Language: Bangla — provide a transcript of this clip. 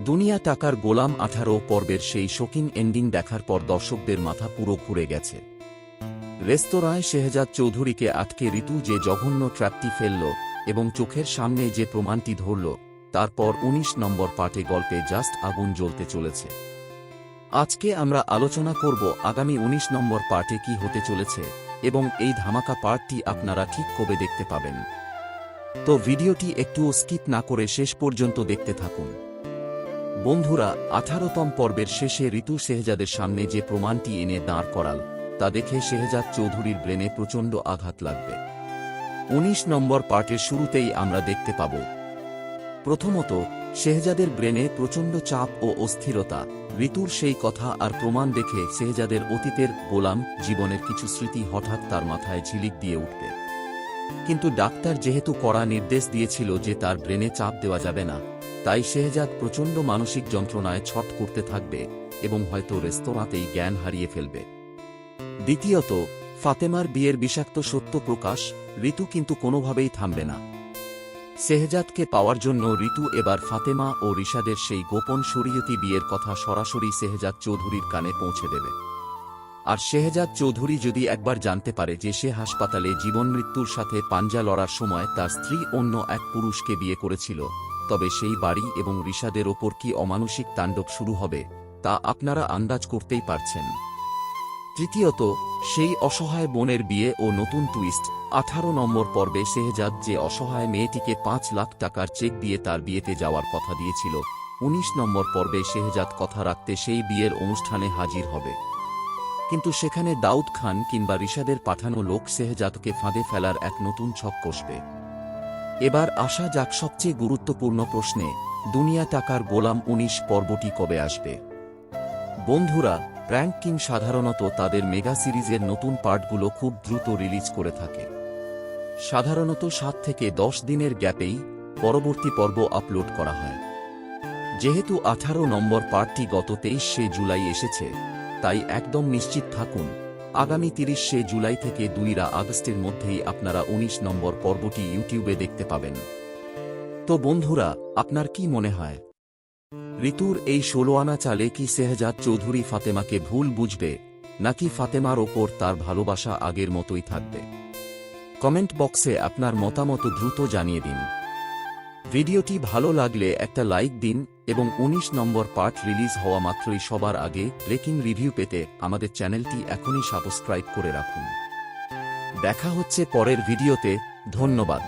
দুনিয়া টাকার গোলাম 18 পর্বের সেই শোকিং এন্ডিং দেখার পর দর্শকদের মাথা পুরো ঘুরে গেছে। রেস্তোরাঁয় শেহজাদ চৌধুরীকে আটকে ঋতু যে জঘন্য ট্র্যাপটি ফেলল এবং চোখের সামনে যে প্রমাণটি ধরল, তারপর 19 নম্বর পার্টে গল্পে জাস্ট আগুন জ্বলতে চলেছে। আজকে আমরা আলোচনা করব আগামী 19 নম্বর পার্টে কি হতে চলেছে এবং এই ধামাকা পার্টটি আপনারা ঠিক কবে দেখতে পাবেন। তো ভিডিওটি একটুও স্কিপ না করে শেষ পর্যন্ত দেখতে থাকুন। বন্ধুরা, 18তম পর্বের শেষে ঋতু শেহজাদের সামনে যে প্রমাণটি এনে দাঁড় করাল, তা দেখে শেহজাদ চৌধুরীর ব্রেনে প্রচণ্ড আঘাত লাগবে। 19 নম্বর পার্টের শুরুতেই আমরা দেখতে পাব, প্রথমত শেহজাদের ব্রেনে প্রচণ্ড চাপ ও অস্থিরতা। ঋতুর সেই কথা আর প্রমাণ দেখে শেহজাদের অতীতের গোলাম জীবনের কিছু স্মৃতি হঠাৎ তার মাথায় ঝিলিক দিয়ে উঠবে। কিন্তু ডাক্তার যেহেতু কড়া নির্দেশ দিয়েছিল যে তার ব্রেনে চাপ দেওয়া যাবে না, তাই শেহজাদ প্রচণ্ড মানসিক যন্ত্রণায় ছট করতে থাকবে এবং হয়তো রেস্তোরাঁতেই জ্ঞান হারিয়ে ফেলবে। দ্বিতীয়ত, ফাতেমার বিয়ের বিষাক্ত সত্য প্রকাশ। ঋতু কিন্তু কোনোভাবেই থামবে না। শেহজাদকে পাওয়ার জন্য ঋতু এবার ফাতেমা ও রিশাদের সেই গোপন শরীয়তি বিয়ের কথা সরাসরি শেহজাদ চৌধুরীর কানে পৌঁছে দেবে। আর শেহজাদ চৌধুরী যদি একবার জানতে পারে যে সে হাসপাতালে জীবন মৃত্যুর সাথে পাঞ্জা লড়ার সময় তার স্ত্রী অন্য এক পুরুষকে বিয়ে করেছিল, তবে সেই বাড়ি এবং রিশাদের ওপর কি অমানসিক তাণ্ডব শুরু হবে তা আপনারা আন্দাজ করতেই পারছেন। তৃতীয়ত, সেই অসহায় বোনের বিয়ে ও নতুন টুইস্ট। 18 নম্বর পর্বে শেহজাদ যে অসহায় মেয়েটিকে 5 লাখ টাকার চেক দিয়ে তার বিয়েতে যাওয়ার কথা দিয়েছিল, 19 নম্বর পর্বে শেহজাদ কথা রাখতে সেই বিয়ের অনুষ্ঠানে হাজির হবে। কিন্তু সেখানে দাউদ খান কিংবা রিশাদের পাঠানো লোক শেহজাদকে ফাঁদে ফেলার এক নতুন ছক কষবে। এবার আসা যাক সবচেয়ে গুরুত্বপূর্ণ প্রশ্নে, দুনিয়া টাকার গোলাম 19 পর্বটি কবে আসবে? বন্ধুরা, প্র্যাঙ্ক কিং সাধারণত তাদের মেগা সিরিজের নতুন পার্টগুলো খুব দ্রুত রিলিজ করে থাকে। সাধারণত 7 থেকে 10 দিনের গ্যাপেই পরবর্তী পর্ব আপলোড করা হয়। যেহেতু 18 নম্বর পার্টটি গত 23শে জুলাই এসেছে, তাই একদম নিশ্চিত থাকুন আগামী 30শে জুলাই থেকে 2 আগস্টের মধ্যেই আপনারা 19 নম্বর পর্বটি ইউটিউবে দেখতে পাবেন। তো বন্ধুরা, আপনার কি মনে হয়, ঋতুর এই 16 আনা চালে কি শেহজাদ চৌধুরী ফাতেমাকে ভুল বুঝবে, নাকি ফাতেমার ওপর তার ভালোবাসা আগের মতোই থাকবে? কমেন্ট বক্সে আপনার মতামত দ্রুত জানিয়ে দিন। ভিডিওটি ভালো লাগলে একটা লাইক দিন এবং 19 নম্বর পার্ট রিলিজ হওয়া মাত্রই সবার আগে ব্রেকিং রিভিউ পেতে আমাদের চ্যানেলটি এখনই সাবস্ক্রাইব করে রাখুন। দেখা হচ্ছে পরের ভিডিওতে। ধন্যবাদ।